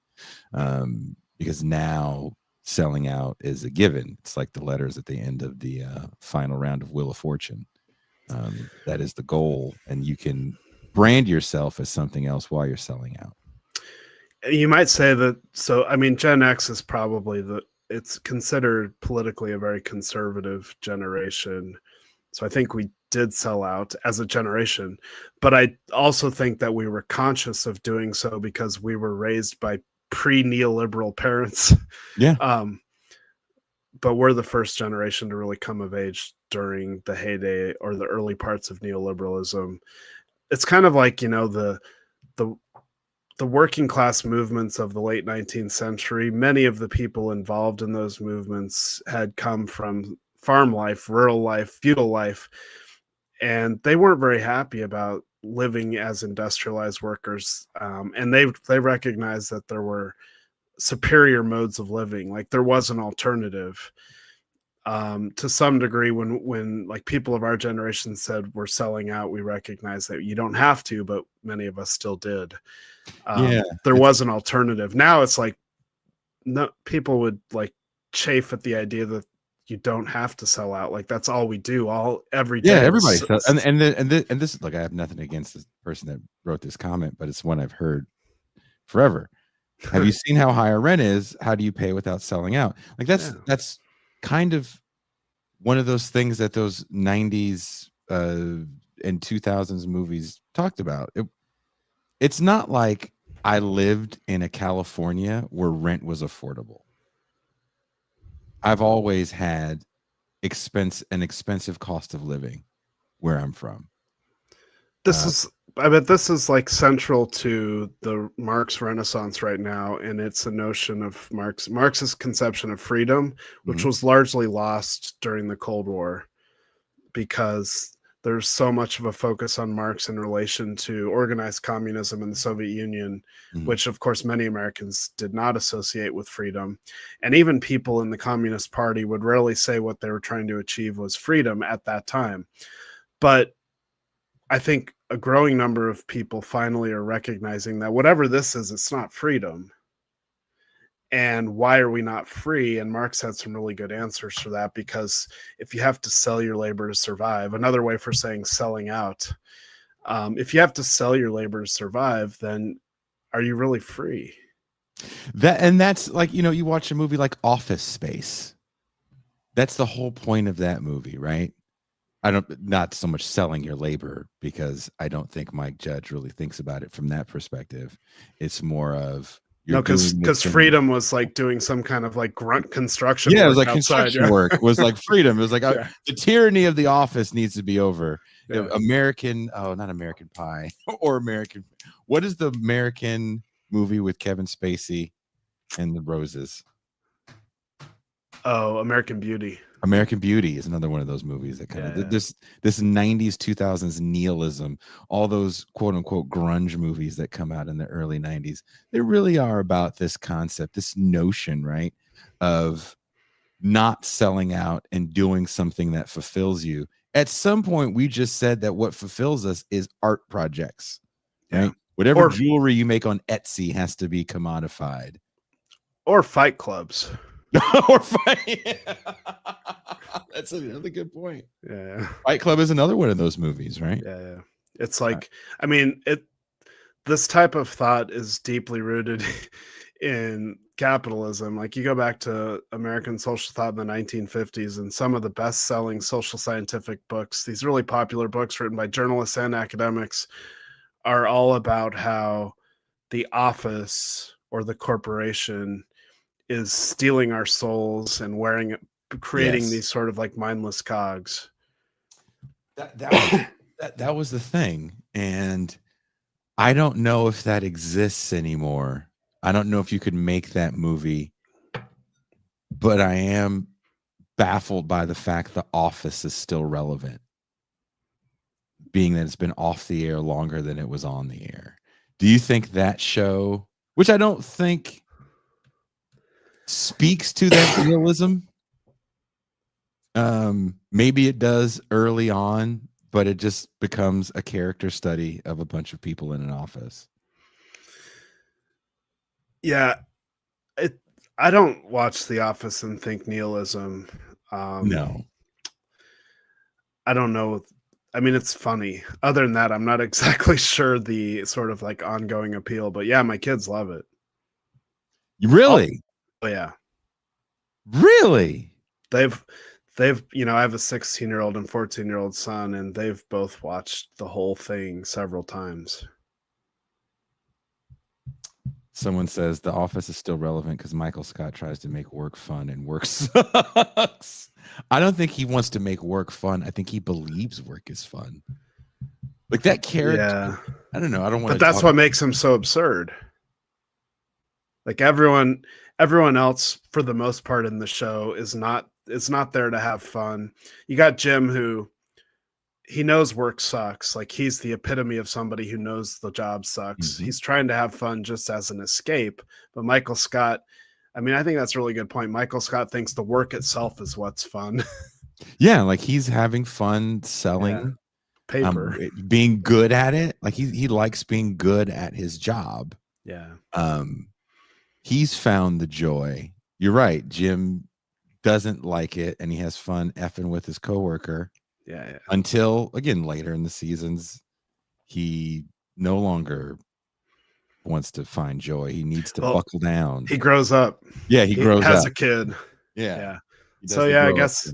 because now selling out is a given. It's like the letters at the end of the final round of Wheel of Fortune. That is the goal, and you can brand yourself as something else while you're selling out. You might say that. So, I mean, Gen X is probably it's considered politically a very conservative generation. So I think we did sell out as a generation, but I also think that we were conscious of doing so because we were raised by pre-neoliberal parents. Yeah. But we're the first generation to really come of age during the heyday or the early parts of neoliberalism. It's kind of like, you know, the working class movements of the late 19th century. Many of the people involved in those movements had come from farm life, rural life, feudal life, and they weren't very happy about living as industrialized workers. And they recognized that there were superior modes of living, like there was an alternative. To some degree, when like people of our generation said we're selling out, we recognize that you don't have to, but many of us still did. Yeah, There was an alternative. Now it's like, no, people would like chafe at the idea that you don't have to sell out. Like that's all we do every day. yeah. Everybody says, and this, look, I have nothing against this person that wrote this comment, but it's one I've heard forever. Have you seen how high our rent is? How do you pay without selling out? Like that's kind of one of those things that those 90s and 2000s movies talked about. It's not like I lived in a California where rent was affordable. I've always had an expensive cost of living where I'm from. I bet this is like central to the Marx Renaissance right now, and it's a notion of Marx's conception of freedom, which was largely lost during the Cold War because there's so much of a focus on Marx in relation to organized communism in the Soviet Union, which of course many Americans did not associate with freedom. And even people in the Communist Party would rarely say what they were trying to achieve was freedom at that time. But I think a growing number of people finally are recognizing that whatever this is, it's not freedom. And why are we not free? And Marx had some really good answers for that, because if you have to sell your labor to survive, another way for saying selling out, if you have to sell your labor to survive, then are you really free? That's like, you watch a movie like Office Space. That's the whole point of that movie, right? Not so much selling your labor, because I don't think Mike Judge really thinks about it from that perspective. It's more of, because freedom was like doing some kind of like grunt construction. Yeah, it was like outside, construction work. It was like freedom. It was like the tyranny of the office needs to be over. Yeah. Not American Pie or American. What is the American movie with Kevin Spacey and the roses? Oh, American Beauty. American Beauty is another one of those movies that kind of this 90s 2000s nihilism, all those quote unquote grunge movies that come out in the early 90s, they really are about this concept, this notion, right, of not selling out and doing something that fulfills you. At some point we just said that what fulfills us is art projects, right? Whatever jewelry you make on Etsy has to be commodified, or fight clubs. Or fight. That's another good point. Yeah, Fight Club is another one of those movies, right? Yeah. It's like, I mean, this type of thought is deeply rooted in capitalism. Like you go back to American social thought in the 1950s, and some of the best-selling social scientific books, these really popular books written by journalists and academics, are all about how the office or the corporation is stealing our souls and creating these sort of like mindless cogs. That was the thing. And I don't know if that exists anymore. I don't know if you could make that movie, but I am baffled by the fact The Office is still relevant, being that it's been off the air longer than it was on the air. Do you think that show, which I don't think speaks to that realism, maybe it does early on, but it just becomes a character study of a bunch of people in an office? Yeah, I don't watch The Office and think nihilism. No, I don't know. I mean, it's funny. Other than that, I'm not exactly sure the sort of like ongoing appeal, but yeah, my kids love it. Really? Oh yeah. Really? They've, I have a 16-year-old and 14-year-old son, and they've both watched the whole thing several times. Someone says The Office is still relevant because Michael Scott tries to make work fun and work sucks. I don't think he wants to make work fun. I think he believes work is fun. Like that character. Yeah. I don't know. I don't want to. But that's what makes him so absurd. Like everyone else, for the most part in the show, is not there to have fun. You got Jim, who he knows work sucks. Like he's the epitome of somebody who knows the job sucks. He's trying to have fun just as an escape. But Michael Scott, I mean, I think that's a really good point. Michael Scott thinks the work itself is what's fun. Yeah, like he's having fun Yeah. selling, Paper. being good at it. Like he likes being good at his job. Yeah. He's found the joy. You're right. Jim doesn't like it, and he has fun effing with his coworker. Yeah. Until again later in the seasons, he no longer wants to find joy. He needs to buckle down. He grows up. Yeah, he grows has up. a kid. Yeah. So yeah, I guess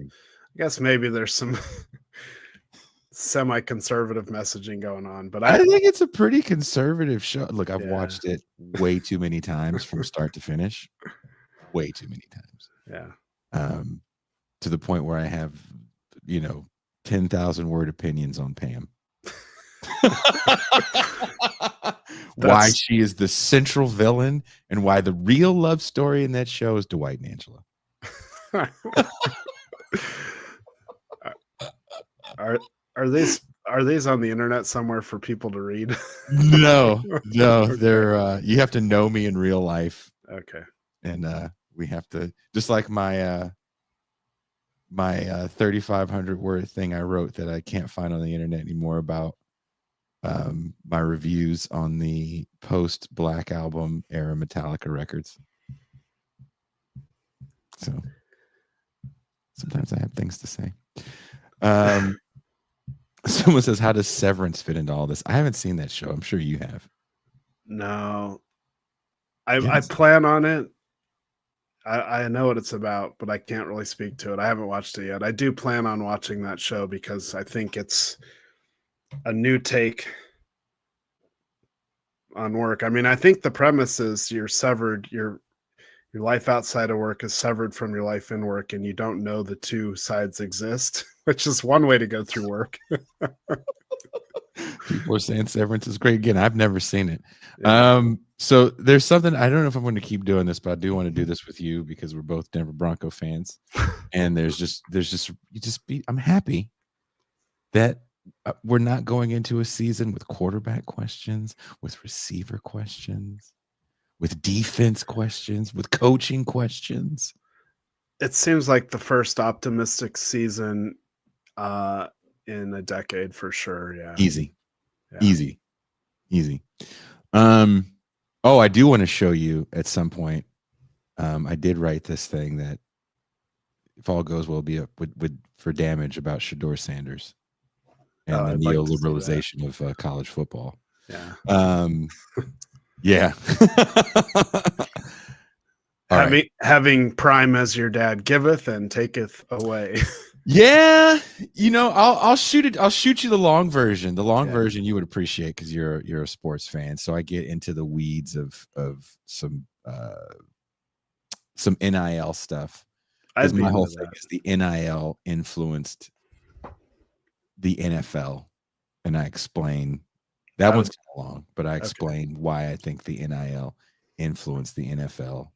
maybe there's some semi-conservative messaging going on, but I think it's a pretty conservative show. Look, I've Yeah. watched it way too many times from start to finish. Way too many times. Yeah. To the point where I have, 10,000 word opinions on Pam. Why she is the central villain and why the real love story in that show is Dwight and Angela. Are these on the internet somewhere for people to read? No, they're you have to know me in real life. Okay. And we have to, just like my 3,500 word thing I wrote that I can't find on the internet anymore about my reviews on the post Black Album era Metallica records. So sometimes I have things to say. Someone says, how does Severance fit into all this? I haven't seen that show. I'm sure you have. No. I plan on it. I know what it's about, but I can't really speak to it. I haven't watched it yet. I do plan on watching that show because I think it's a new take on work. I mean, I think the premise is you're severed, your life outside of work is severed from your life in work, and you don't know the two sides exist, which is one way to go through work. People are saying Severance is great. Again, I've never seen it. Yeah. So there's something, I don't know if I'm going to keep doing this, but I do want to do this with you because we're both Denver Bronco fans. And I'm happy that we're not going into a season with quarterback questions, with receiver questions, with defense questions, with coaching questions. It seems like the first optimistic season in a decade for sure. Yeah. Easy. I do want to show you at some point. I did write this thing that, if all goes well, be up for damage about Shedeur Sanders and the neoliberalization of college football. Yeah. Yeah. Having Prime as your dad giveth and taketh away. Yeah, I'll shoot it. I'll shoot you the long version. The long version you would appreciate because you're a sports fan. So I get into the weeds of some NIL stuff. Because my whole thing is the NIL influenced the NFL, and I explain that one's kind of long, but I explain why I think the NIL influenced the NFL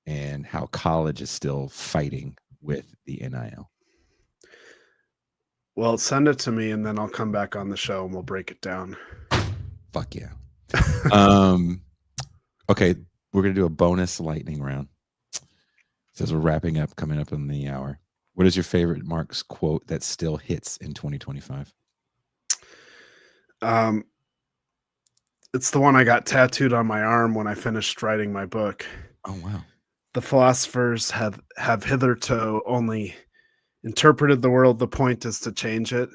and how college is still fighting with the NIL. Well, send it to me and then I'll come back on the show and we'll break it down. Fuck yeah. Okay, we're gonna do a bonus lightning round. Says we're wrapping up, coming up in the hour. What is your favorite Marx quote that still hits in 2025? It's the one I got tattooed on my arm when I finished writing my book. Oh wow. The philosophers have hitherto only interpreted the world. The point is to change it.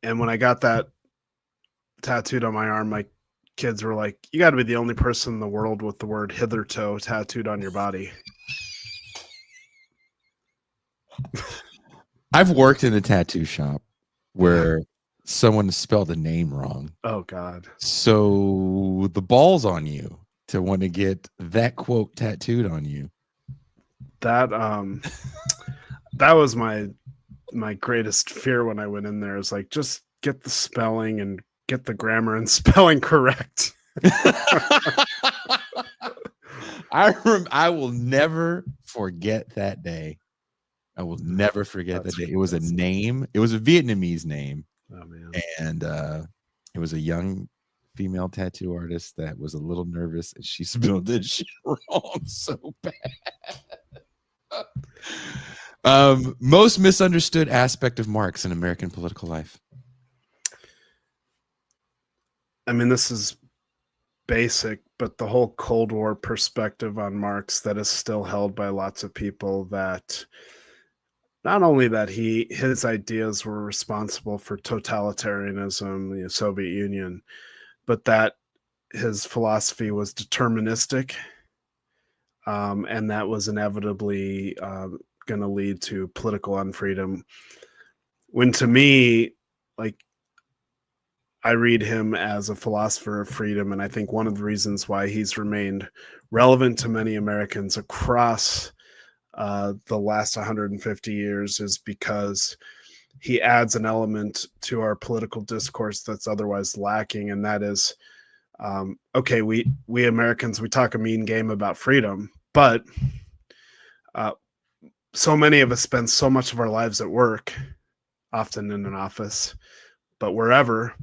And when I got that tattooed on my arm, my kids were like, you got to be the only person in the world with the word hitherto tattooed on your body. I've worked in a tattoo shop where someone spelled a name wrong. Oh God. So the ball's on you to want to get that quote tattooed on you. That that was my greatest fear when I went in there. Is like, just get the spelling and get the grammar and spelling correct. I will never forget that day. I will never forget that day. It was a name. It was a Vietnamese name. Oh man. And it was a young female tattoo artist that was a little nervous and she spelled this shit wrong so bad. Most misunderstood aspect of Marx in American political life. I mean, this is basic, but the whole Cold War perspective on Marx that is still held by lots of people, that not only that his ideas were responsible for totalitarianism, the Soviet Union, but that his philosophy was deterministic, and that was inevitably going to lead to political unfreedom. When to me, like, I read him as a philosopher of freedom, and I think one of the reasons why he's remained relevant to many Americans across the last 150 years is because he adds an element to our political discourse that's otherwise lacking, and that is, okay, we Americans, we talk a mean game about freedom, but so many of us spend so much of our lives at work, often in an office, but wherever.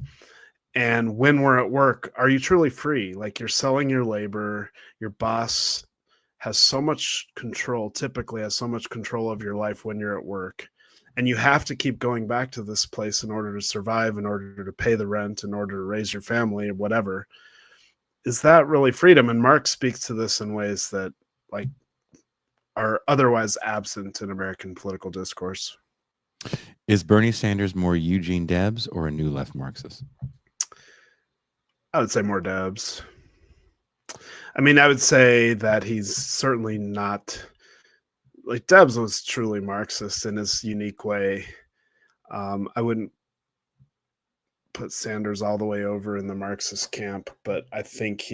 And when we're at work, are you truly free? Like, you're selling your labor, your boss has so much control, typically has so much control of your life when you're at work. And you have to keep going back to this place in order to survive, in order to pay the rent, in order to raise your family, or whatever. Is that really freedom? And Marx speaks to this in ways that, like, are otherwise absent in American political discourse. Is Bernie Sanders more Eugene Debs or a new left Marxist? I would say more Debs. I mean, I would say that he's certainly not, like, Debs was truly Marxist in his unique way. I wouldn't put Sanders all the way over in the Marxist camp, but I think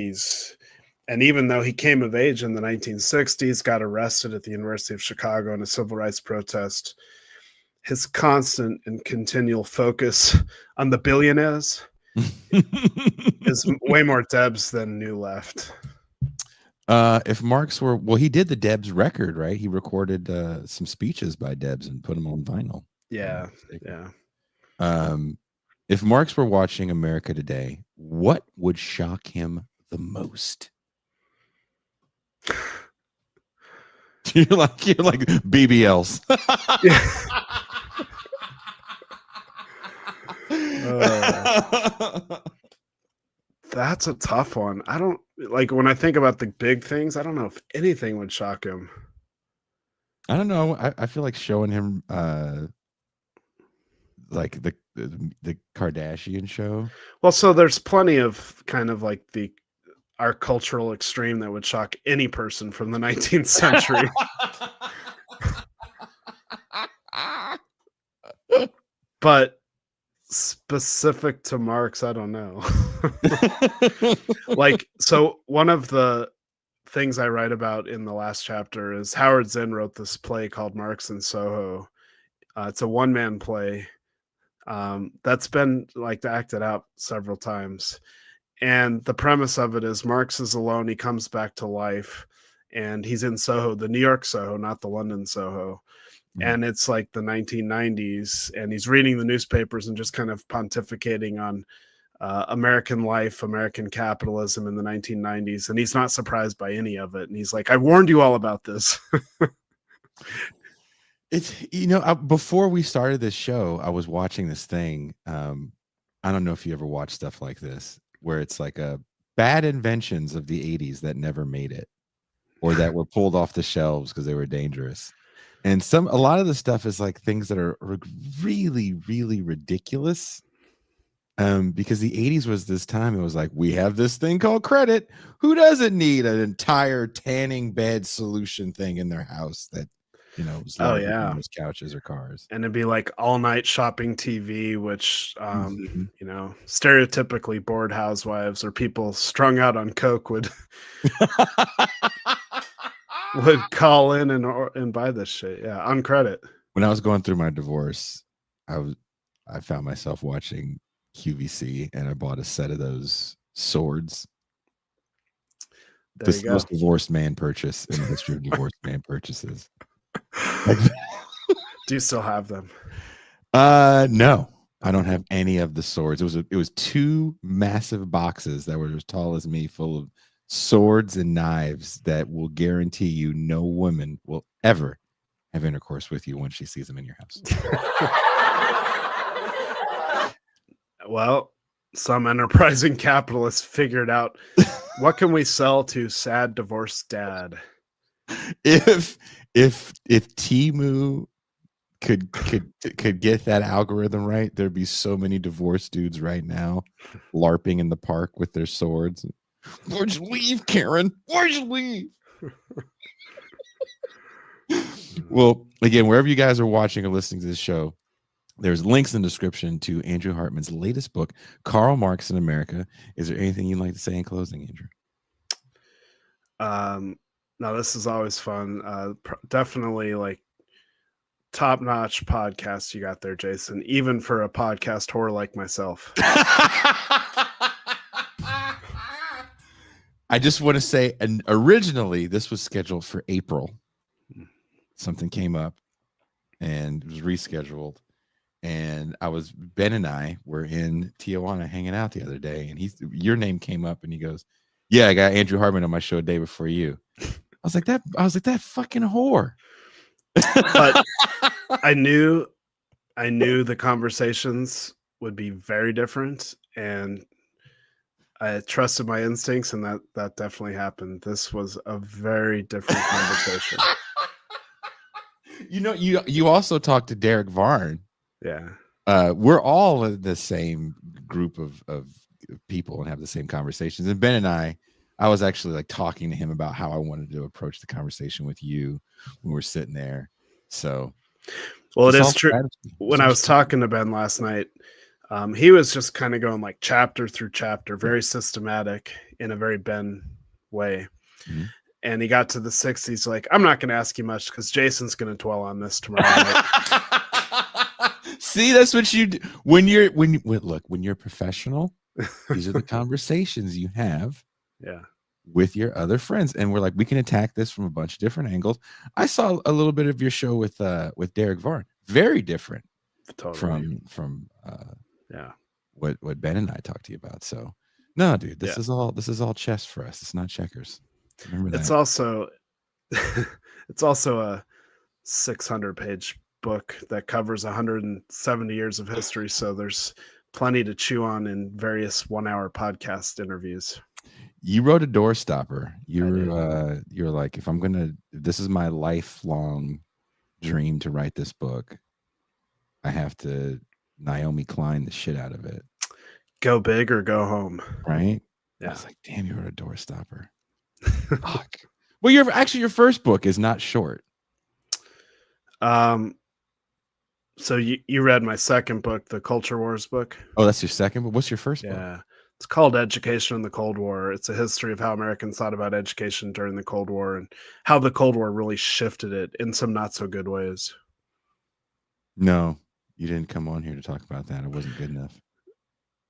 and even though he came of age in the 1960s, got arrested at the University of Chicago in a civil rights protest, his constant and continual focus on the billionaires is way more Debs than New Left. If Marx were, well, he did the Debs record, right? He recorded some speeches by Debs and put them on vinyl. Yeah, yeah. If Marx were watching America today, what would shock him the most? You're like BBLs. That's a tough one. I don't, like, when I think about the big things, I don't know if anything would shock him. I don't know. I feel like showing him like the Kardashian show. Well, so there's plenty of kind of like our cultural extreme that would shock any person from the 19th century. But specific to Marx, I don't know. Like, so one of the things I write about in the last chapter is Howard Zinn wrote this play called Marx in Soho. It's a one-man play that's been, like, acted out several times. And the premise of it is Marx is alone. He comes back to life, and he's in Soho, the New York Soho, not the London Soho. And it's like the 1990s, and he's reading the newspapers and just kind of pontificating on American life, American capitalism in the 1990s. And he's not surprised by any of it. And he's like, I warned you all about this. It's, before we started this show, I was watching this thing. I don't know if you ever watch stuff like this, where it's like bad inventions of the 80s that never made it, or that were pulled off the shelves because they were dangerous. And a lot of the stuff is like things that are really, really ridiculous. Because the 80s was this time, it was like, we have this thing called credit. Who doesn't need an entire tanning bed solution thing in their house that, was larger than most couches or cars? And it'd be like all night shopping TV, which, stereotypically bored housewives or people strung out on coke would call in and buy this shit. Yeah, on credit. When I was going through my divorce, I found myself watching QVC, and I bought a set of those swords. This most divorced man purchase in the history of divorced man purchases. Do you still have them? No, I don't have any of the swords. It was two massive boxes that were as tall as me, full of swords and knives that will guarantee you no woman will ever have intercourse with you once she sees them in your house. Well, some enterprising capitalists figured out what can we sell to sad divorced dad. If Temu could get that algorithm right, there'd be so many divorced dudes right now LARPing in the park with their swords. Why'd you leave, Karen? Why'd you leave? Well, again, wherever you guys are watching or listening to this show, there's links in the description to Andrew Hartman's latest book, Karl Marx in America. Is there anything you'd like to say in closing, Andrew? No, this is always fun. Definitely like top-notch podcast you got there, Jason, even for a podcast whore like myself. I just want to say, and originally this was scheduled for April. Something came up and it was rescheduled. And Ben and I were in Tijuana hanging out the other day, and your name came up, and he goes, "Yeah, I got Andrew Hartman on my show a day before you." I was like that fucking whore. But I knew the conversations would be very different, and I trusted my instincts, and that definitely happened. This was a very different conversation. You know, you also talked to Derek Varn. Yeah. We're all in the same group of people and have the same conversations. And Ben and I was actually like talking to him about how I wanted to approach the conversation with you when we're sitting there. So, well, it is true. When I was talking to Ben last night, he was just kind of going like chapter through chapter, very systematic in a very Ben way. Mm-hmm. And he got to the 60s, like, I'm not going to ask you much because Jason's going to dwell on this tomorrow night. See, that's what you do when you're professional. These are the conversations you have, with your other friends, and we're like, we can attack this from a bunch of different angles. I saw a little bit of your show with Derek Varn, very different from what Ben and I talked to you about. So, no, dude, this is all chess for us. It's not checkers. Remember that. It's also a 600-page book that covers 170 years of history, so there's plenty to chew on in various 1-hour podcast interviews. You wrote a door stopper. You're like, this is my lifelong dream to write this book. I have to Naomi Klein the shit out of it. Go big or go home. Right? Yeah. I was like, damn, you wrote a door stopper. Fuck. Well, your first book is not short. So you read my second book, the Culture Wars book? Oh, that's your second book? What's your first book? Yeah. It's called Education in the Cold War. It's a history of how Americans thought about education during the Cold War and how the Cold War really shifted it in some not so good ways. No, you didn't come on here to talk about that. It wasn't good enough.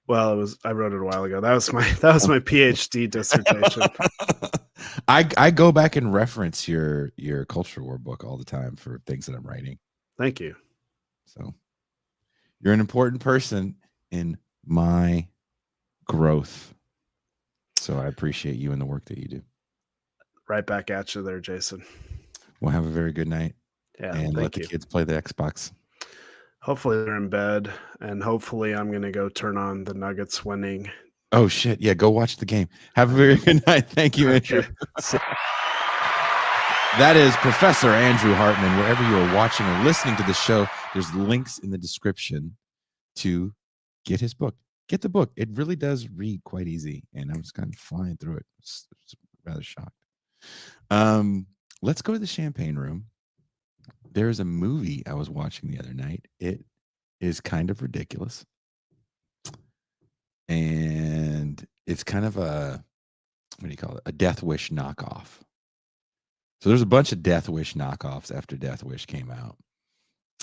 Well, I wrote it a while ago. That was my PhD dissertation. I go back and reference your Culture War book all the time for things that I'm writing. Thank you. So you're an important person in my growth. So I appreciate you and the work that you do. Right back at you there, Jason. Well, have a very good night. Yeah, and let the kids play the Xbox. Hopefully they're in bed, and hopefully I'm going to go turn on the Nuggets winning. Oh, shit. Yeah, go watch the game. Have a very good night. Thank you, Andrew. Okay. That is Professor Andrew Hartman. Wherever you are watching or listening to the show, there's links in the description to get his book. Get the book. It really does read quite easy, and I was kind of flying through it. It's rather shocked. Let's go to the champagne room. There's a movie I was watching the other night. It is kind of ridiculous. And it's kind of a Death Wish knockoff. So there's a bunch of Death Wish knockoffs after Death Wish came out.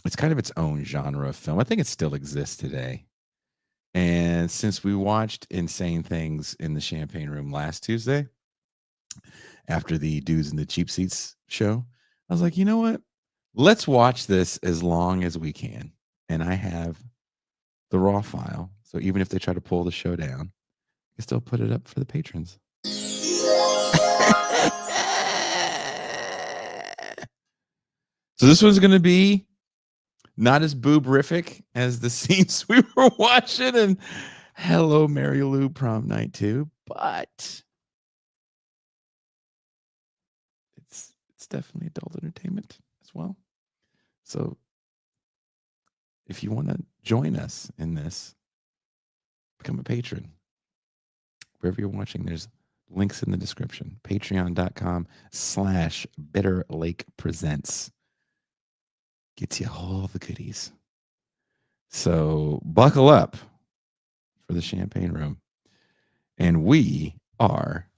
It's kind of its own genre of film. I think it still exists today. And since we watched Insane Things in the champagne room last Tuesday, after the Dudes in the Cheap Seats show, I was like, you know what? Let's watch this as long as we can. And I have the raw file. So even if they try to pull the show down, you can still put it up for the patrons. So this one's going to be not as boobrific as the scenes we were watching and Hello, Mary Lou prom night 2, but it's definitely adult entertainment as well. So if you want to join us in this, become a patron. Wherever you're watching, there's links in the description. Patreon.com/Bitter Lake Presents. Gets you all the goodies. So buckle up for the champagne room. And we are